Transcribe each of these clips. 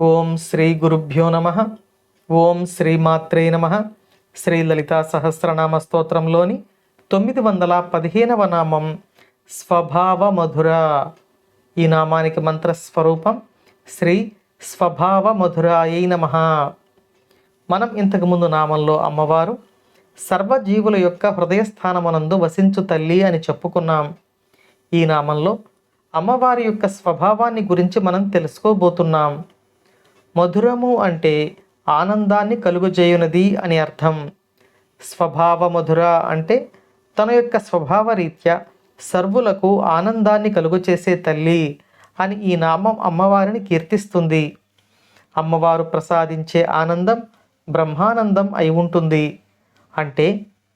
ఓం శ్రీ గురుభ్యో నమ. ఓం శ్రీమాత్రే నమ. శ్రీ లలితా సహస్రనామ స్తోత్రంలోని 915వ నామం స్వభావ మధుర. ఈ నామానికి మంత్రస్వరూపం శ్రీ స్వభావ మధురాయై నమ. మనం ఇంతకుముందు నామంలో అమ్మవారు సర్వజీవుల యొక్క హృదయస్థానమునందు వసించు తల్లి అని చెప్పుకున్నాం. ఈ నామంలో అమ్మవారి యొక్క స్వభావాన్ని గురించి మనం తెలుసుకోబోతున్నాం. మధురము అంటే ఆనందాన్ని కలుగజేయునది అని అర్థం. స్వభావ మధుర అంటే తన యొక్క స్వభావ రీత్యా సర్వులకు ఆనందాన్ని కలుగచేసే తల్లి అని ఈ నామం అమ్మవారిని కీర్తిస్తుంది. అమ్మవారు ప్రసాదించే ఆనందం బ్రహ్మానందం అయి ఉంటుంది. అంటే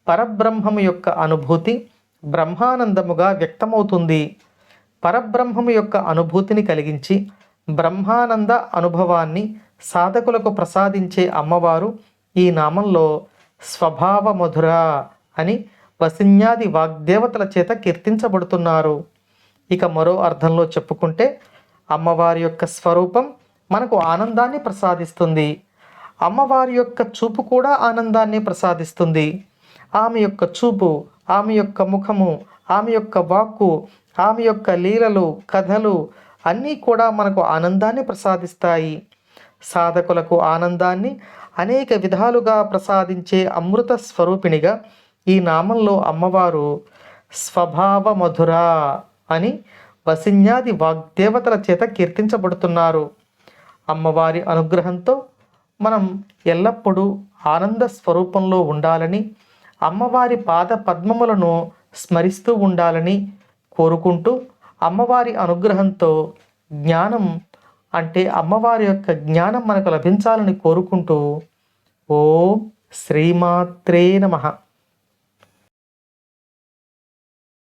పరబ్రహ్మము యొక్క అనుభూతి బ్రహ్మానందముగా వ్యక్తమవుతుంది. పరబ్రహ్మము యొక్క అనుభూతిని కలిగించి బ్రహ్మానంద అనుభవాన్ని సాధకులకు ప్రసాదించే అమ్మవారు ఈ నామంలో స్వభావ మధుర అని వసిన్యాది వాగ్దేవతల చేత కీర్తించబడుతున్నారు. ఇక మరో అర్థంలో చెప్పుకుంటే అమ్మవారి యొక్క స్వరూపం మనకు ఆనందాన్ని ప్రసాదిస్తుంది. అమ్మవారి యొక్క చూపు కూడా ఆనందాన్ని ప్రసాదిస్తుంది. ఆమె యొక్క చూపు, ఆమె యొక్క ముఖము, ఆమె యొక్క వాక్కు, ఆమె యొక్క లీలలు, కథలు అన్నీ కూడా మనకు ఆనందాన్ని ప్రసాదిస్తాయి. సాధకులకు ఆనందాన్ని అనేక విధాలుగా ప్రసాదించే అమృత స్వరూపిణిగా ఈ నామంలో అమ్మవారు స్వభావ మధుర అని వసిన్యాది వాగ్దేవతల చేత కీర్తించబడుతున్నారు. అమ్మవారి అనుగ్రహంతో మనం ఎల్లప్పుడూ ఆనంద స్వరూపంలో ఉండాలని, అమ్మవారి పాద పద్మములను స్మరిస్తూ ఉండాలని కోరుకుంటూ, అమ్మవారి అనుగ్రహంతో జ్ఞానం అంటే అమ్మవారి యొక్క జ్ఞానం మనకు లభించాలని కోరుకుంటూ ఓం శ్రీమాత్రే నమః.